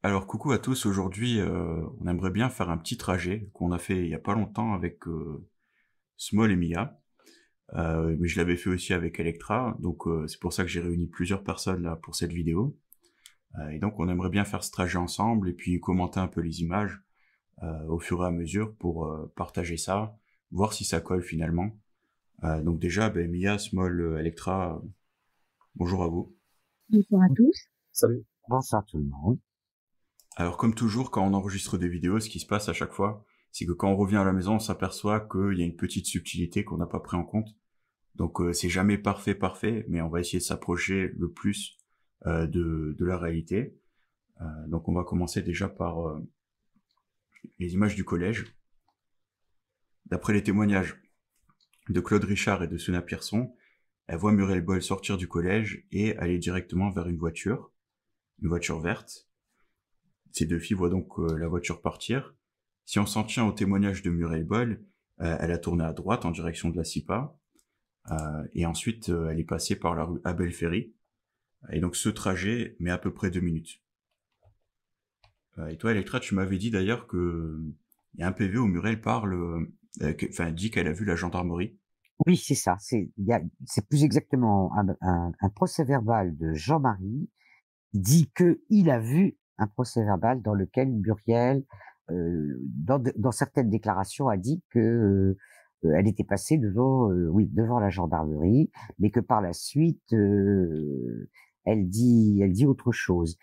Alors coucou à tous, aujourd'hui on aimerait bien faire un petit trajet qu'on a fait il y a pas longtemps avec Small et Mia. Mais je l'avais fait aussi avec Electra, donc c'est pour ça que j'ai réuni plusieurs personnes là pour cette vidéo. Et donc on aimerait bien faire ce trajet ensemble et puis commenter un peu les images au fur et à mesure pour partager ça, voir si ça colle finalement. Donc déjà, Mia, Small, Electra, bonjour à vous. Bonjour à tous. Salut. Bonsoir tout le monde. Alors comme toujours, quand on enregistre des vidéos, ce qui se passe à chaque fois, c'est que quand on revient à la maison, on s'aperçoit qu'il y a une petite subtilité qu'on n'a pas pris en compte. Donc c'est jamais parfait, parfait, mais on va essayer de s'approcher le plus de la réalité. Donc on va commencer déjà par les images du collège. D'après les témoignages de Claude Richard et de Suna Pierson, elle voit Muriel Boll sortir du collège et aller directement vers une voiture verte. Ces deux filles voient donc la voiture partir. Si on s'en tient au témoignage de Muriel Boll, elle a tourné à droite en direction de la CIPA, et ensuite elle est passée par la rue Abel Ferry. Et donc ce trajet met à peu près 2 minutes. Et toi, Electra, tu m'avais dit d'ailleurs que il y a un PV où Muriel parle, dit qu'elle a vu la gendarmerie. Oui, c'est ça. C'est plus exactement un procès-verbal de Jean-Marie qui dit qu'il a vu un procès-verbal dans lequel Muriel, dans certaines déclarations, a dit que elle était passée devant la gendarmerie, mais que par la suite, elle dit autre chose.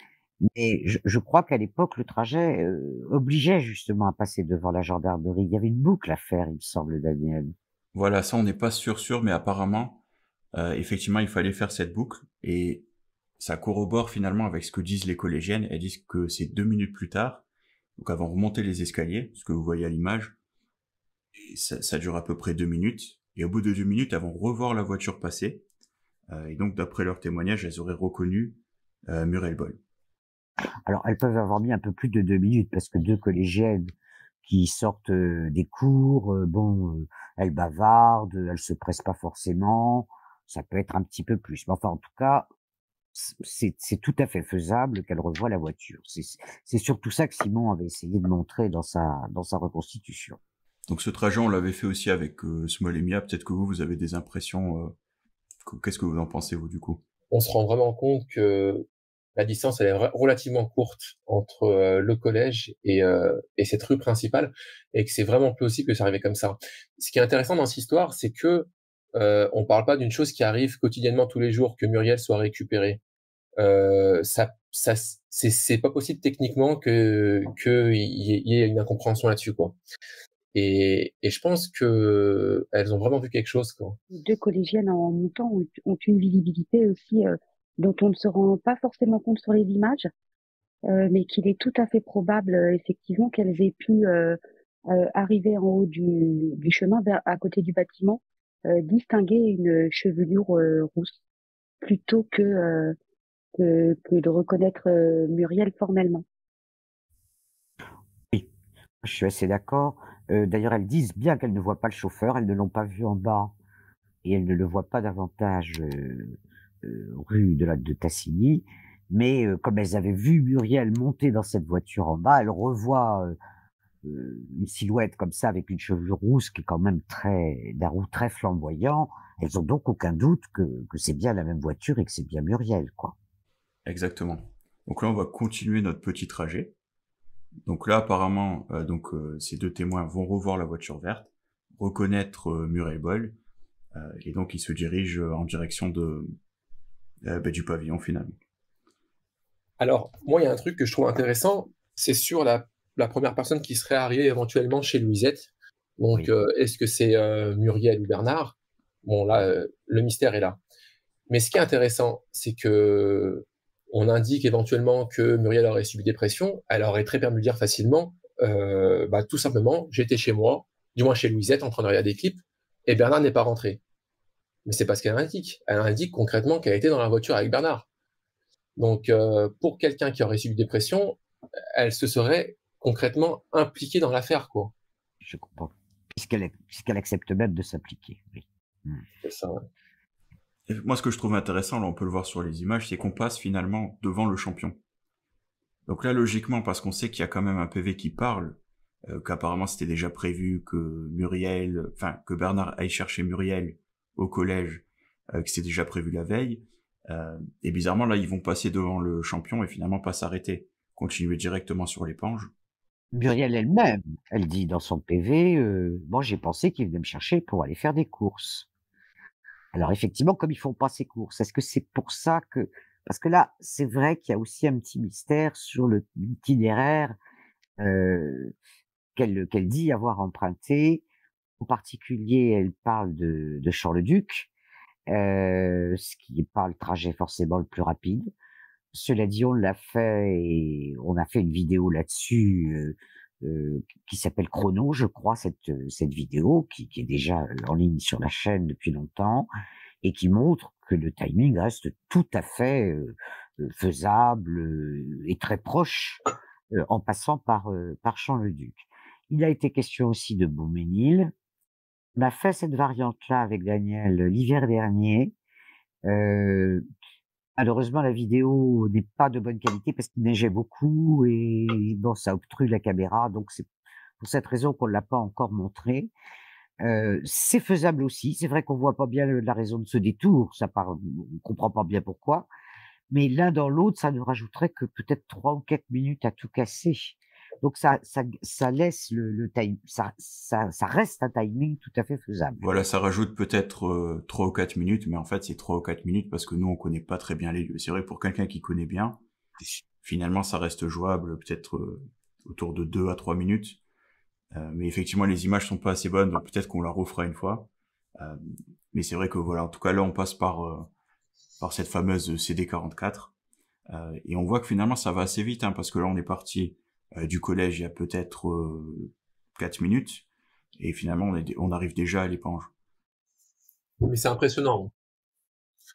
Mais je crois qu'à l'époque, le trajet obligeait justement à passer devant la gendarmerie. Il y avait une boucle à faire, il me semble, Daniel. Voilà, ça on n'est pas sûr, mais apparemment, effectivement, il fallait faire cette boucle et ça corrobore finalement avec ce que disent les collégiennes. Elles disent que c'est 2 minutes plus tard, donc avant de remonter les escaliers, ce que vous voyez à l'image, et ça dure à peu près 2 minutes. Et au bout de 2 minutes, elles vont revoir la voiture passer. Et donc, d'après leur témoignage, elles auraient reconnu Muriel Boll. Alors, elles peuvent avoir mis un peu plus de 2 minutes parce que deux collégiennes qui sortent des cours, elles bavardent, elles se pressent pas forcément. Ça peut être un petit peu plus. Mais enfin, en tout cas, c'est tout à fait faisable qu'elle revoie la voiture. C'est surtout ça que Simon avait essayé de montrer dans sa reconstitution. Donc ce trajet, on l'avait fait aussi avec Small et Mia. Peut-être que vous avez des impressions. Qu'est-ce que vous en pensez, vous, du coup? On se rend vraiment compte que la distance, elle est relativement courte entre le collège et cette rue principale, et que c'est vraiment plausible que ça arrivait comme ça. Ce qui est intéressant dans cette histoire, c'est que on parle pas d'une chose qui arrive quotidiennement tous les jours, que Muriel soit récupérée. C'est pas possible techniquement que qu'il y ait une incompréhension là-dessus, quoi. Et je pense que elles ont vraiment vu quelque chose, quoi. Les deux collégiennes en montant ont une visibilité aussi dont on ne se rend pas forcément compte sur les images, mais qu'il est tout à fait probable effectivement qu'elles aient pu arriver en haut du chemin à côté du bâtiment, distinguer une chevelure rousse plutôt que de reconnaître Muriel formellement. Oui, je suis assez d'accord. D'ailleurs, elles disent bien qu'elles ne voient pas le chauffeur, elles ne l'ont pas vu en bas et elles ne le voient pas davantage rue de Tassigny. Mais comme elles avaient vu Muriel monter dans cette voiture en bas, elles revoient une silhouette comme ça avec une chevelure rousse qui est quand même d'un roux très flamboyant. Elles ont donc aucun doute que c'est bien la même voiture et que c'est bien Muriel, quoi. Exactement. Donc là, on va continuer notre petit trajet. Donc là, apparemment, ces deux témoins vont revoir la voiture verte, reconnaître Muriel Boll, et donc ils se dirigent en direction du pavillon finalement. Alors, moi, il y a un truc que je trouve intéressant, c'est sur la première personne qui serait arrivée éventuellement chez Louisette. Donc, Oui. est-ce que c'est Muriel ou Bernard? Bon, là, le mystère est là. Mais ce qui est intéressant, c'est que on indique éventuellement que Muriel aurait subi des pressions. Elle aurait très bien pu le dire facilement, tout simplement, j'étais chez moi, du moins chez Louisette, en train de regarder des clips, et Bernard n'est pas rentré. Mais c'est pas ce qu'elle indique. Elle indique concrètement qu'elle était dans la voiture avec Bernard. Donc, pour quelqu'un qui aurait subi des pressions, elle se serait concrètement impliquée dans l'affaire, quoi. Je comprends. Puisqu'elle accepte même de s'impliquer. Oui. C'est ça, ouais. Et moi, ce que je trouve intéressant, là, on peut le voir sur les images, c'est qu'on passe finalement devant le champion. Donc là, logiquement, parce qu'on sait qu'il y a quand même un PV qui parle, qu'apparemment c'était déjà prévu que que Bernard aille chercher Muriel au collège, que c'était déjà prévu la veille. Et bizarrement, là, ils vont passer devant le champion et finalement pas s'arrêter, continuer directement sur l'épange. Muriel elle-même, elle dit dans son PV, moi j'ai pensé qu'il venait me chercher pour aller faire des courses. Alors effectivement, comme ils font pas ces courses, est-ce que c'est pour ça que, parce que là, c'est vrai qu'il y a aussi un petit mystère sur l'itinéraire euh, qu'elle dit avoir emprunté. En particulier, elle parle de Champ-le-Duc, ce qui n'est pas le trajet forcément le plus rapide. Cela dit, on l'a fait et on a fait une vidéo là-dessus qui s'appelle Chrono, je crois, cette vidéo qui est déjà en ligne sur la chaîne depuis longtemps et qui montre que le timing reste tout à fait faisable et très proche en passant par Champ-le-Duc. Il a été question aussi de Beauménil. On a fait cette variante-là avec Daniel l'hiver dernier. Euh, Malheureusement, la vidéo n'est pas de bonne qualité parce qu'il neigeait beaucoup et bon, ça obstrue la caméra. Donc, c'est pour cette raison qu'on ne l'a pas encore montré. C'est faisable aussi. C'est vrai qu'on voit pas bien la raison de ce détour. On comprend pas bien pourquoi. Mais l'un dans l'autre, ça ne rajouterait que peut-être 3 ou 4 minutes à tout casser. Donc, ça laisse le time, ça reste un timing tout à fait faisable. Voilà, ça rajoute peut-être 3 ou 4 minutes, mais en fait, c'est 3 ou 4 minutes parce que nous, on connaît pas très bien les lieux. C'est vrai, pour quelqu'un qui connaît bien, finalement, ça reste jouable, peut-être autour de 2 à 3 minutes. Mais effectivement, les images sont pas assez bonnes, donc peut-être qu'on la refera une fois. Mais c'est vrai que voilà, en tout cas, là, on passe par cette fameuse CD44. Et on voit que finalement, ça va assez vite, hein, parce que là, on est parti du collège il y a peut-être 4 minutes. Et finalement, on arrive déjà à l'épange. Mais c'est impressionnant.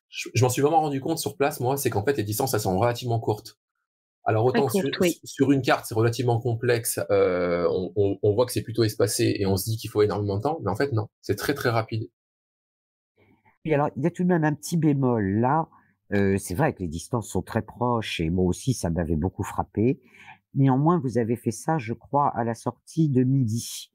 Je m'en suis vraiment rendu compte sur place, moi, c'est qu'en fait, les distances, elles sont relativement courtes. Alors autant sur une carte, c'est relativement complexe, on voit que c'est plutôt espacé et on se dit qu'il faut énormément de temps, mais en fait, non, c'est très très rapide. Et alors, il y a tout de même un petit bémol là. C'est vrai que les distances sont très proches et moi aussi, ça m'avait beaucoup frappé. Néanmoins, vous avez fait ça, je crois, à la sortie de midi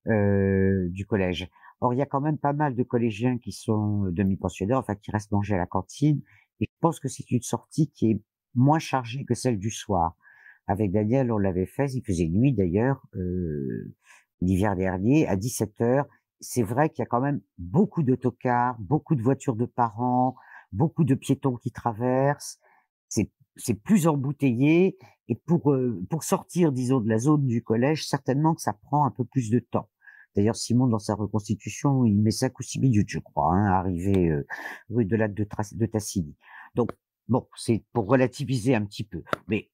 du collège. Or, il y a quand même pas mal de collégiens qui sont demi-pensionnaires, enfin qui restent manger à la cantine. Et je pense que c'est une sortie qui est moins chargée que celle du soir. Avec Daniel, on l'avait fait, il faisait nuit d'ailleurs, l'hiver dernier, à 17h. C'est vrai qu'il y a quand même beaucoup d'autocars, beaucoup de voitures de parents, beaucoup de piétons qui traversent. C'est plus embouteillé et pour sortir, disons, de la zone du collège, certainement que ça prend un peu plus de temps. D'ailleurs, Simon, dans sa reconstitution, il met 5 ou 6 minutes, je crois, hein, à arriver rue de Latte de Tassigny. Donc, bon, c'est pour relativiser un petit peu. Mais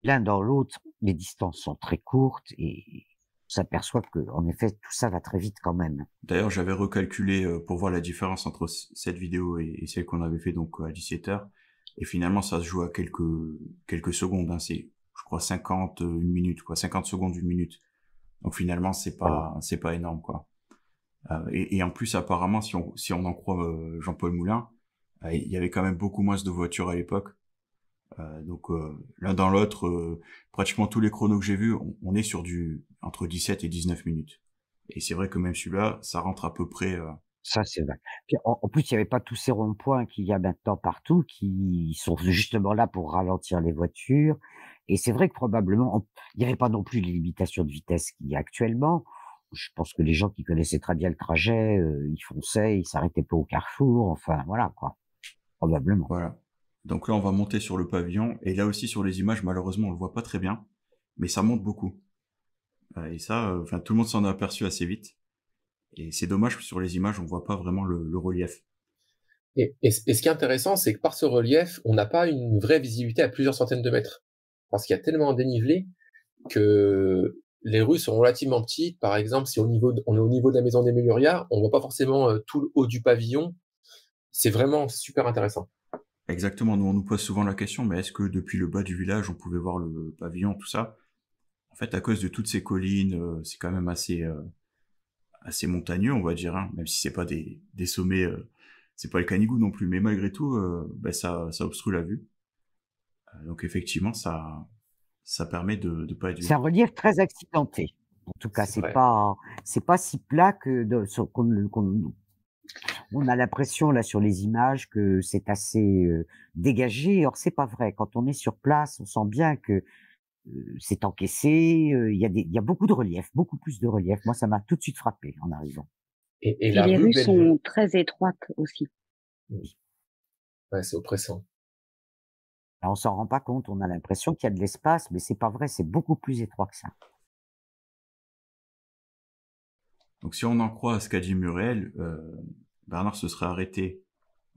l'un dans l'autre, les distances sont très courtes et on s'aperçoit que, en effet, tout ça va très vite quand même. D'ailleurs, j'avais recalculé pour voir la différence entre cette vidéo et celle qu'on avait fait donc à 17h. Et finalement, ça se joue à quelques secondes. Hein. C'est, je crois, 50 une minute, quoi. 50 secondes, une minute. Donc finalement, c'est pas énorme, quoi. Et en plus, apparemment, si on en croit Jean-Paul Moulin, il y avait quand même beaucoup moins de voitures à l'époque. Donc l'un dans l'autre, pratiquement tous les chronos que j'ai vus, on est sur entre 17 et 19 minutes. Et c'est vrai que même celui-là, ça rentre à peu près. Ça, c'est vrai. Puis en plus, il n'y avait pas tous ces ronds-points qu'il y a maintenant partout, qui sont justement là pour ralentir les voitures. Et c'est vrai que probablement, il n'y avait pas non plus les limitations de vitesse qu'il y a actuellement. Je pense que les gens qui connaissaient très bien le trajet, ils fonçaient, ils s'arrêtaient pas au carrefour. Enfin, voilà, quoi. Probablement. Voilà. Donc là, on va monter sur le pavillon. Et là aussi, sur les images, malheureusement, on le voit pas très bien. Mais ça monte beaucoup. Et ça, enfin, tout le monde s'en a aperçu assez vite. Et c'est dommage que sur les images, on voit pas vraiment le relief. Et ce qui est intéressant, c'est que par ce relief, on n'a pas une vraie visibilité à plusieurs centaines de mètres. Parce qu'il y a tellement de dénivelé que les rues sont relativement petites. Par exemple, si on est au niveau de la maison des Meluria, on voit pas forcément tout le haut du pavillon. C'est vraiment super intéressant. Exactement. Nous, on nous pose souvent la question, mais est-ce que depuis le bas du village, on pouvait voir le pavillon, tout ça? En fait, à cause de toutes ces collines, c'est quand même assez montagneux, on va dire, hein, même si c'est pas des sommets, c'est pas le Canigou non plus, mais malgré tout, ça obstrue la vue. Donc effectivement, ça ça permet de pas être C'est un vu. relief très accidenté. En tout cas, C'est vrai. c'est pas si plat que on a l'impression là sur les images que c'est assez dégagé. Or, c'est pas vrai. Quand on est sur place, on sent bien que c'est encaissé. Il y a beaucoup de relief, beaucoup plus de relief. Moi, ça m'a tout de suite frappé en arrivant. Et Puis la les rue rues Bellevue, sont très étroites aussi. ouais, c'est oppressant. Alors, on s'en rend pas compte. On a l'impression qu'il y a de l'espace, mais c'est pas vrai. C'est beaucoup plus étroit que ça. Donc si on en croit à ce qu'a dit Muriel, Bernard se serait arrêté,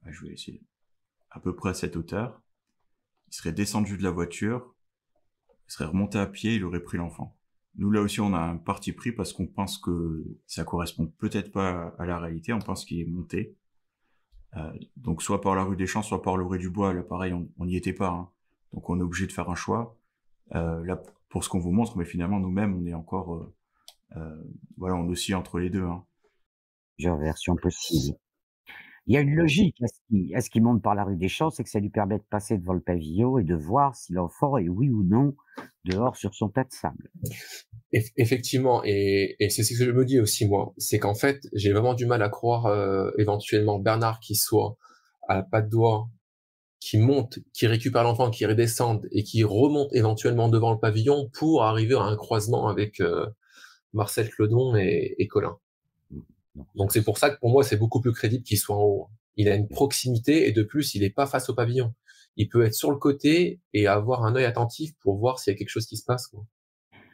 je vais essayer, à peu près à cette hauteur. Il serait descendu de la voiture, il serait remonté à pied, il aurait pris l'enfant. Nous, là aussi, on a un parti pris parce qu'on pense que ça correspond peut-être pas à la réalité, on pense qu'il est monté. Donc soit par la rue des Champs, soit par le rue du Bois, là pareil, on n'y était pas, hein. Donc on est obligé de faire un choix. Là, pour ce qu'on vous montre, mais finalement, nous-mêmes, on est encore... voilà, on oscille entre les deux, hein. Plusieurs versions possibles. Il y a une logique à ce qui monte par la rue des Champs, c'est que ça lui permet de passer devant le pavillon et de voir si l'enfant est oui ou non dehors sur son tas de sable. Effectivement, et c'est ce que je me dis aussi moi, c'est qu'en fait, j'ai vraiment du mal à croire éventuellement Bernard qui soit à pas de doigt, qui monte, qui récupère l'enfant, qui redescende et qui remonte éventuellement devant le pavillon pour arriver à un croisement avec Marcel Clodon et Colin. Donc, Donc c'est pour ça que pour moi c'est beaucoup plus crédible qu'il soit en haut. Il a une proximité et de plus il est pas face au pavillon. Il peut être sur le côté et avoir un œil attentif pour voir s'il y a quelque chose qui se passe, quoi.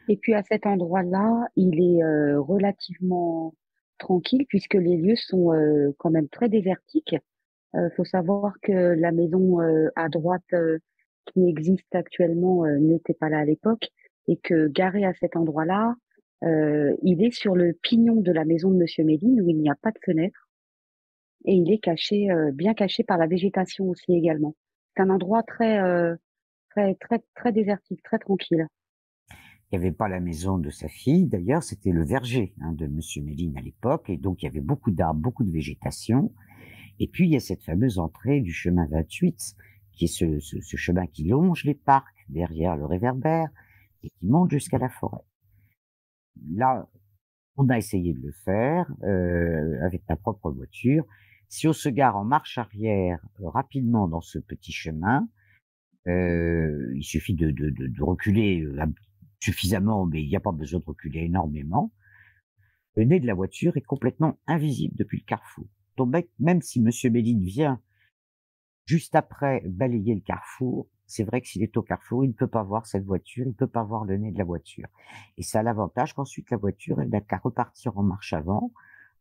Et puis à cet endroit-là, il est relativement tranquille puisque les lieux sont quand même très désertiques. Faut savoir que la maison à droite qui existe actuellement n'était pas là à l'époque et que garé à cet endroit-là, il est sur le pignon de la maison de Monsieur Méline où il n'y a pas de fenêtre et il est caché, bien caché par la végétation aussi également. C'est un endroit très désertique, très tranquille. il n'y avait pas la maison de sa fille, d'ailleurs, c'était le verger de Monsieur Méline à l'époque, et donc il y avait beaucoup d'arbres, beaucoup de végétation. Et puis il y a cette fameuse entrée du chemin 28, qui est ce chemin qui longe les parcs derrière le réverbère et qui monte jusqu'à la forêt. Là, on a essayé de le faire avec ma propre voiture. Si on se gare en marche arrière rapidement dans ce petit chemin, il suffit de reculer suffisamment, mais il n'y a pas besoin de reculer énormément. Le nez de la voiture est complètement invisible depuis le carrefour. Donc même si Monsieur Méline vient juste après balayer le carrefour, c'est vrai que s'il est au carrefour, il ne peut pas voir cette voiture, il ne peut pas voir le nez de la voiture. Et ça a l'avantage qu'ensuite la voiture, elle n'a qu'à repartir en marche avant,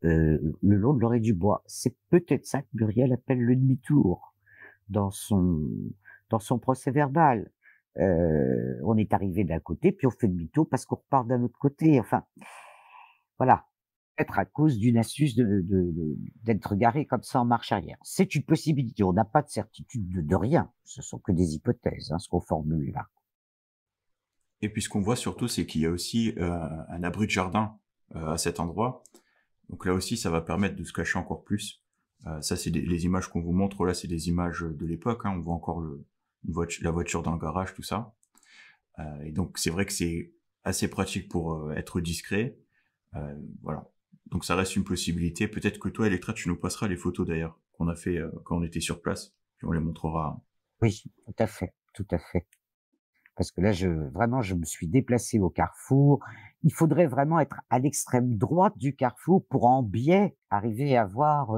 le long de l'orée du bois. C'est peut-être ça que Muriel appelle le demi-tour dans son procès verbal. On est arrivé d'un côté, puis on fait demi-tour parce qu'on repart d'un autre côté. Enfin, voilà. Peut-être à cause d'une astuce d'être garé comme ça en marche arrière. C'est une possibilité. On n'a pas de certitude de rien. Ce sont que des hypothèses, ce qu'on formule là. Et puis ce qu'on voit surtout, c'est qu'il y a aussi un abri de jardin à cet endroit. Donc là aussi, ça va permettre de se cacher encore plus. Ça, c'est les images qu'on vous montre. Là, c'est des images de l'époque. On voit encore la voiture dans le garage, tout ça. Et donc, c'est vrai que c'est assez pratique pour être discret. Voilà. Donc ça reste une possibilité. Peut-être que toi, Electra, tu nous passeras les photos d'ailleurs qu'on a fait quand on était sur place. Puis on les montrera. Oui, tout à fait, tout à fait. Parce que là, je me suis déplacé au carrefour. Il faudrait vraiment être à l'extrême droite du carrefour pour en biais arriver à voir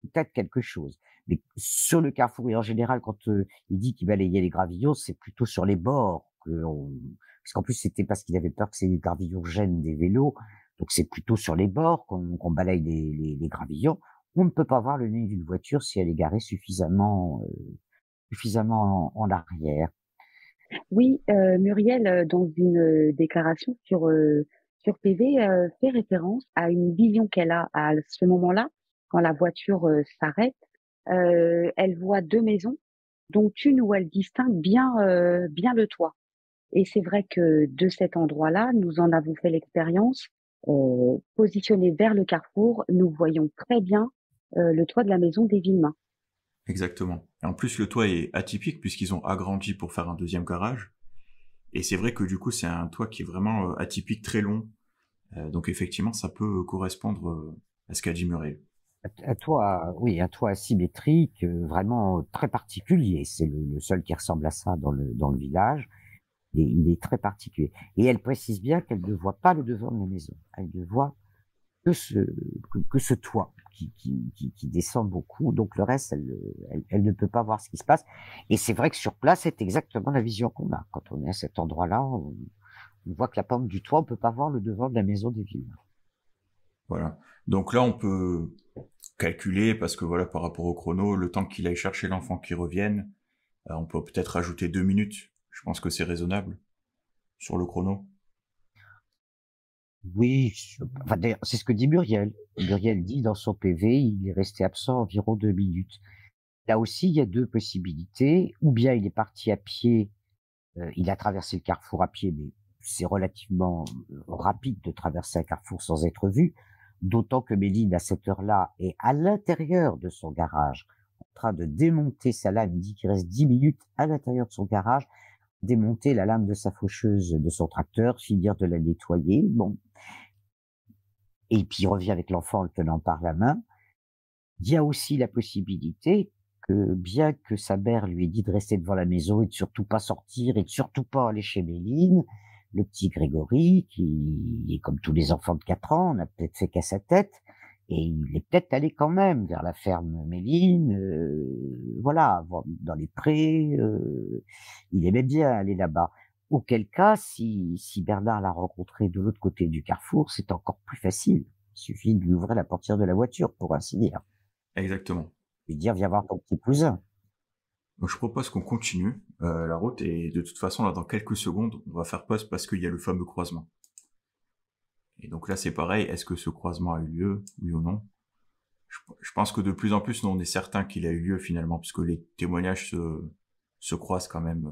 peut-être quelque chose. Mais sur le carrefour et en général, quand il dit qu'il balayait les gravillons, c'est plutôt sur les bords parce qu'en plus c'était parce qu'il avait peur que ces gravillons gênent des vélos. Donc c'est plutôt sur les bords qu'on balaye les gravillons. On ne peut pas voir le nez d'une voiture si elle est garée suffisamment en arrière. Oui, Muriel, dans une déclaration sur PV, fait référence à une vision qu'elle a à ce moment-là, quand la voiture s'arrête. Elle voit deux maisons, dont une où elle distingue bien le toit. Et c'est vrai que de cet endroit-là, nous en avons fait l'expérience. Positionné vers le carrefour, nous voyons très bien le toit de la maison des Villemain. Exactement. Et en plus, le toit est atypique puisqu'ils ont agrandi pour faire un deuxième garage. Et c'est vrai que du coup, c'est un toit qui est vraiment atypique, très long. Donc effectivement, ça peut correspondre à ce qu'a dit Muriel. Un toit, oui, un toit asymétrique, vraiment très particulier. C'est le seul qui ressemble à ça dans le village. Et il est très particulier. Et elle précise bien qu'elle ne voit pas le devant de la maison. Elle ne voit que ce toit qui descend beaucoup. Donc le reste, elle ne peut pas voir ce qui se passe. Et c'est vrai que sur place, c'est exactement la vision qu'on a. Quand on est à cet endroit-là, on voit que la pente du toit, on peut pas voir le devant de la maison des villes. Voilà. Donc là, on peut calculer, parce que voilà, par rapport au chrono, le temps qu'il aille chercher l'enfant qui revienne, on peut peut-être rajouter 2 minutes. Je pense que c'est raisonnable sur le chrono. Oui, enfin, d'ailleurs, c'est ce que dit Muriel. Muriel dit dans son PV, il est resté absent environ 2 minutes. Là aussi, il y a 2 possibilités. Ou bien il est parti à pied, il a traversé le carrefour à pied, mais c'est relativement rapide de traverser un carrefour sans être vu. D'autant que Méline, à cette heure-là, est à l'intérieur de son garage, en train de démonter sa lame. Il dit qu'il reste 10 minutes à l'intérieur de son garage, démonter la lame de sa faucheuse de son tracteur, finir de la nettoyer. Bon. Et puis il revient avec l'enfant en le tenant par la main. Il y a aussi la possibilité que, bien que sa mère lui ait dit de rester devant la maison et de surtout pas sortir et de surtout pas aller chez Méline, le petit Grégory, qui est comme tous les enfants de 4 ans, n'a peut-être fait qu'à sa tête, et il est peut-être allé quand même vers la ferme Méline, voilà, dans les prés, il aimait bien aller là-bas. Auquel cas, si Bernard l'a rencontré de l'autre côté du carrefour, c'est encore plus facile. Il suffit de lui ouvrir la portière de la voiture, pour ainsi dire. Exactement. Lui dire, viens voir ton petit cousin. Donc je propose qu'on continue la route, et de toute façon, là, dans quelques secondes, on va faire pause parce qu'il y a le fameux croisement. Et donc là, c'est pareil, est-ce que ce croisement a eu lieu, oui ou non? Je pense que de plus en plus, nous, on est certain qu'il a eu lieu finalement, puisque les témoignages se croisent quand même.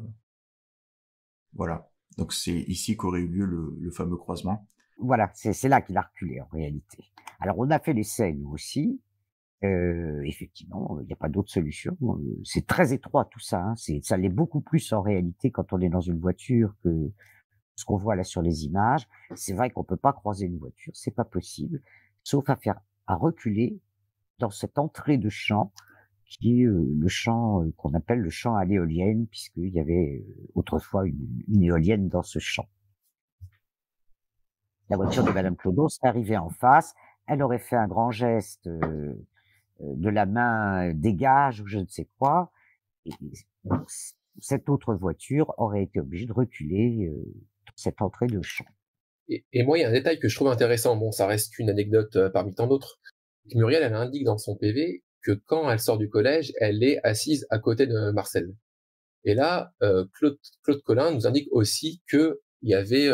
Voilà. Donc c'est ici qu'aurait eu lieu le fameux croisement. Voilà, c'est là qu'il a reculé, en réalité. Alors, on a fait l'essai, nous aussi. Effectivement, il n'y a pas d'autre solution. C'est très étroit, tout ça, hein. Ça l'est beaucoup plus en réalité quand on est dans une voiture que ce qu'on voit là sur les images. C'est vrai qu'on peut pas croiser une voiture, c'est pas possible, sauf à reculer dans cette entrée de champ qui est le champ qu'on appelle le champ à l'éolienne, puisqu'il y avait autrefois une éolienne dans ce champ. La voiture de Madame Clodo serait arrivée en face, elle aurait fait un grand geste de la main, dégage ou je ne sais quoi, et cette autre voiture aurait été obligée de reculer dans cette entrée de champ. Et moi, il y a un détail que je trouve intéressant. Bon, ça reste qu'une anecdote parmi tant d'autres. Muriel, elle indique dans son PV que quand elle sort du collège, elle est assise à côté de Marcel. Et là, Claude Collin nous indique aussi que il y avait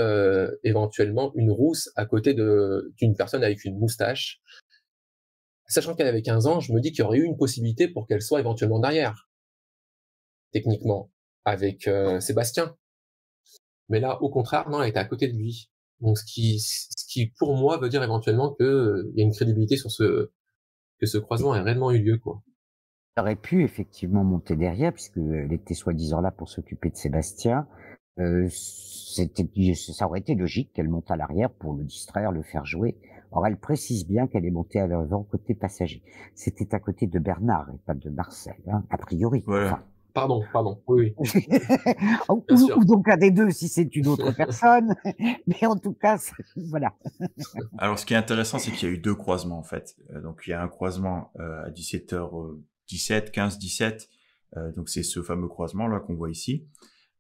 éventuellement une rousse à côté d'une personne avec une moustache. Sachant qu'elle avait 15 ans, je me dis qu'il y aurait eu une possibilité pour qu'elle soit éventuellement derrière, techniquement, avec Sébastien. Mais là, au contraire, non, elle était à côté de lui. Donc, ce qui pour moi veut dire éventuellement que il y a une crédibilité sur que ce croisement ait réellement eu lieu, quoi. Elle aurait pu effectivement monter derrière, puisqu'elle était soi-disant là pour s'occuper de Sébastien. Ça aurait été logique qu'elle monte à l'arrière pour le distraire, le faire jouer. Or, elle précise bien qu'elle est montée à l'avant côté passager. C'était à côté de Bernard et pas de Marcel, hein, a priori. Voilà. Enfin. Pardon, oui. ou donc un des deux si c'est une autre personne. Mais en tout cas, voilà. Alors ce qui est intéressant, c'est qu'il y a eu 2 croisements en fait. Donc il y a un croisement à 17h17, 15-17. Donc c'est ce fameux croisement là qu'on voit ici.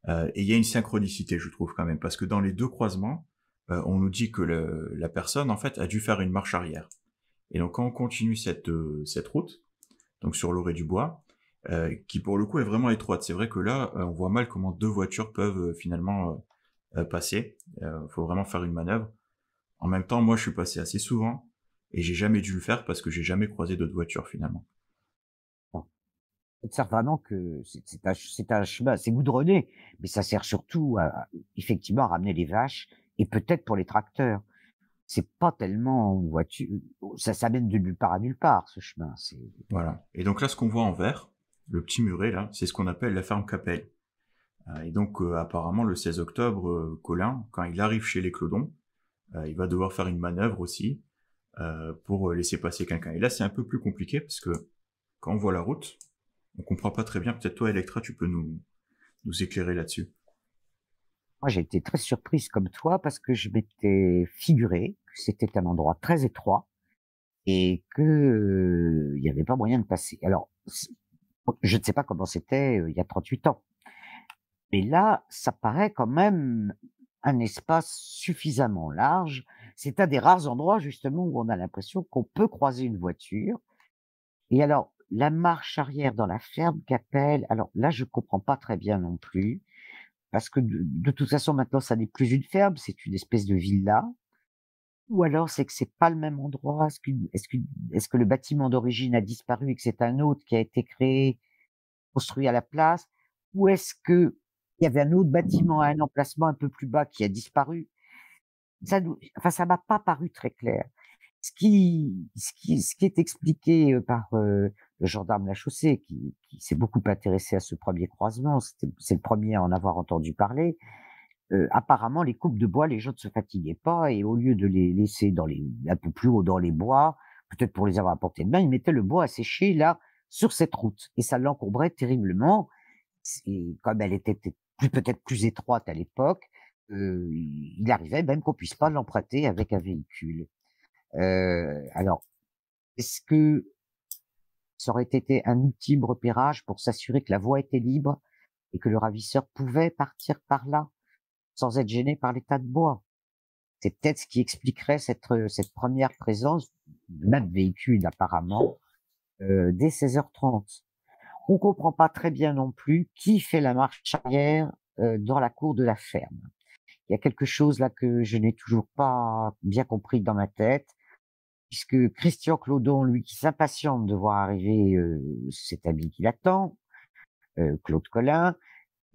Et il y a une synchronicité, je trouve quand même, parce que dans les 2 croisements, on nous dit que la personne en fait a dû faire une marche arrière. Et donc quand on continue cette route, donc sur l'Orée du Bois, qui pour le coup est vraiment étroite. C'est vrai que là, on voit mal comment 2 voitures peuvent finalement passer. Faut vraiment faire une manœuvre. En même temps, moi, je suis passé assez souvent et j'ai jamais dû le faire parce que j'ai jamais croisé d'autres voitures finalement. Ça sert vraiment que c'est un chemin, c'est goudronné, mais ça sert surtout effectivement à ramener les vaches et peut-être pour les tracteurs. C'est pas tellement une voiture, ça mène de nulle part à nulle part, ce chemin. Voilà. Et donc là, ce qu'on voit en vert, le petit muret là, c'est ce qu'on appelle la ferme Capelle. Et donc, apparemment, le 16 octobre, Colin, quand il arrive chez les Clodons, il va devoir faire une manœuvre aussi pour laisser passer quelqu'un. Et là, c'est un peu plus compliqué parce que quand on voit la route, on comprend pas très bien. Peut-être toi, Electra, tu peux nous éclairer là-dessus. Moi, j'ai été très surprise comme toi parce que je m'étais figuré que c'était un endroit très étroit et que il y avait pas moyen de passer. Alors, je ne sais pas comment c'était il y a 38 ans, mais là, ça paraît quand même un espace suffisamment large. C'est un des rares endroits justement où on a l'impression qu'on peut croiser une voiture. Et alors, la marche arrière dans la ferme qu'appelle, alors là, je comprends pas très bien non plus. Parce que de toute façon, maintenant, ça n'est plus une ferme, c'est une espèce de villa. Ou alors, c'est que c'est pas le même endroit. Est-ce que le bâtiment d'origine a disparu et que c'est un autre qui a été créé, construit à la place? Ou est-ce que il y avait un autre bâtiment à un emplacement un peu plus bas qui a disparu? Ça m'a pas paru très clair. Ce qui est expliqué par le gendarme Lachaussée, qui s'est beaucoup intéressé à ce premier croisement, c'est le premier à en avoir entendu parler. Apparemment, les coupes de bois, les gens ne se fatiguaient pas et au lieu de les laisser un peu plus haut dans les bois, peut-être pour les avoir à portée de main, ils mettaient le bois à sécher là sur cette route et ça l'encombrait terriblement. Et comme elle était peut-être plus étroite à l'époque, il arrivait même qu'on puisse pas l'emprunter avec un véhicule. Alors, est-ce que ça aurait été un ultime repérage pour s'assurer que la voie était libre et que le ravisseur pouvait partir par là sans être gêné par les tas de bois? C'est peut-être ce qui expliquerait cette première présence de même véhicule apparemment dès 16h30. On comprend pas très bien non plus qui fait la marche arrière dans la cour de la ferme. Il y a quelque chose là que je n'ai toujours pas bien compris dans ma tête. Puisque Christian Clodon, lui, qui s'impatiente de voir arriver cet ami qui l'attend, Claude Collin,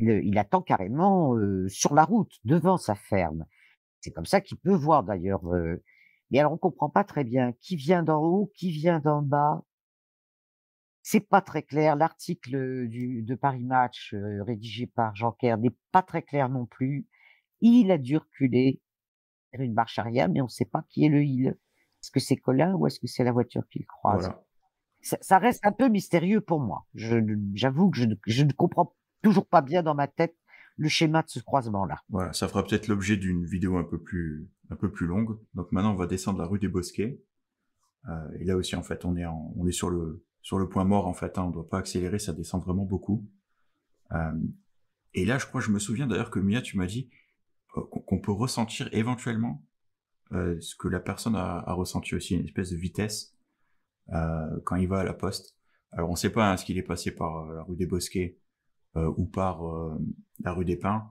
il attend carrément sur la route, devant sa ferme. C'est comme ça qu'il peut voir d'ailleurs. Mais alors on comprend pas très bien qui vient d'en haut, qui vient d'en bas. C'est pas très clair. L'article de Paris Match rédigé par Jean Kerr n'est pas très clair non plus. Il a dû reculer faire une marche arrière, mais on ne sait pas qui est le il. Est-ce que c'est Colin ou est-ce que c'est la voiture qu'il croise? Voilà. Ça reste un peu mystérieux pour moi. J'avoue que je ne comprends toujours pas bien dans ma tête le schéma de ce croisement-là. Voilà, ça fera peut-être l'objet d'une vidéo un peu plus longue. Donc maintenant, on va descendre la rue des Bosquets. Et là aussi, en fait, on est sur le point mort, en fait. Hein, on ne doit pas accélérer, ça descend vraiment beaucoup. Et là, je crois, je me souviens d'ailleurs que Mia, tu m'as dit qu'on peut ressentir éventuellement ce que la personne a ressenti aussi, une espèce de vitesse quand il va à la poste. Alors, on ne sait pas ce qu'il est passé par la rue des Bosquets ou par la rue des Pins.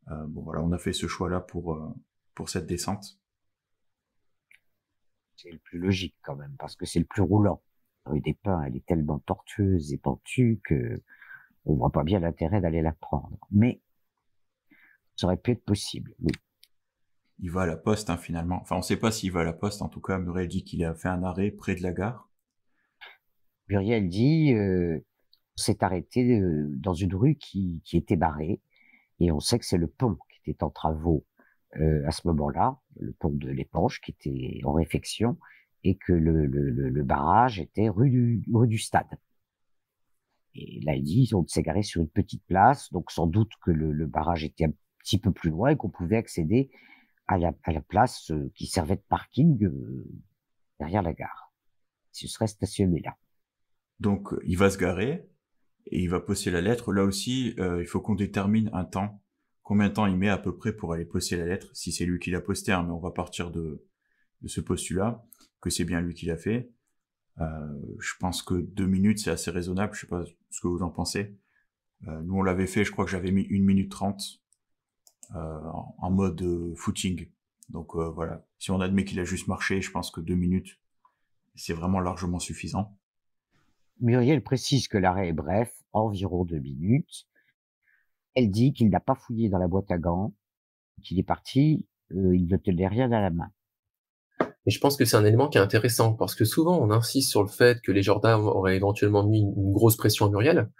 Bon, voilà, on a fait ce choix-là pour cette descente. C'est le plus logique quand même, parce que c'est le plus roulant. La rue des Pins, elle est tellement tortueuse et pentue que on voit pas bien l'intérêt d'aller la prendre. Mais ça aurait pu être possible, oui. Il va à la poste, hein, finalement. Enfin, on sait pas s'il va à la poste. En tout cas, Muriel dit qu'il a fait un arrêt près de la gare. Muriel dit, on s'est arrêté dans une rue qui était barrée, et on sait que c'est le pont qui était en travaux à ce moment-là, le pont de l'Épanche qui était en réfection, et que le barrage était rue du Stade. Et là, il dit, on s'est garé sur une petite place, donc sans doute que le barrage était un petit peu plus loin et qu'on pouvait accéder à la place qui servait de parking derrière la gare. Ce serait stationné là. Donc, il va se garer et il va poster la lettre. Là aussi, il faut qu'on détermine un temps. Combien de temps il met à peu près pour aller poster la lettre, si c'est lui qui l'a posté, hein, mais on va partir de ce postulat, que c'est bien lui qui l'a fait. Je pense que 2 minutes, c'est assez raisonnable. Je sais pas ce que vous en pensez. Nous, on l'avait fait, je crois que j'avais mis 1 minute 30 en mode footing. Donc voilà, si on admet qu'il a juste marché, je pense que 2 minutes, c'est vraiment largement suffisant. Muriel précise que l'arrêt est bref, environ 2 minutes. Elle dit qu'il n'a pas fouillé dans la boîte à gants, qu'il est parti, il ne tenait rien à la main. Mais je pense que c'est un élément qui est intéressant, parce que souvent on insiste sur le fait que les gendarmes auraient éventuellement mis une grosse pression à Muriel.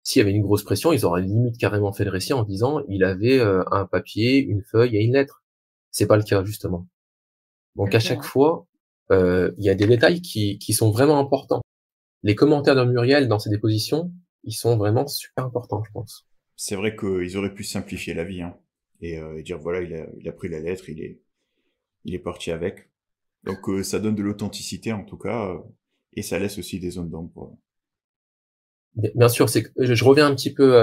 s'il y avait une grosse pression, ils auraient limite carrément fait le récit en disant il avait un papier, une feuille et une lettre. C'est pas le cas justement. Donc à C'est chaque vrai. fois, il y a des détails qui sont vraiment importants. Les commentaires de Muriel dans ses dépositions, ils sont vraiment super importants, je pense. C'est vrai qu'ils auraient pu simplifier la vie, hein, et dire voilà, il a pris la lettre, il est parti avec. Donc ça donne de l'authenticité en tout cas, et ça laisse aussi des zones d'ombre. Bien sûr, c'est que je reviens un petit peu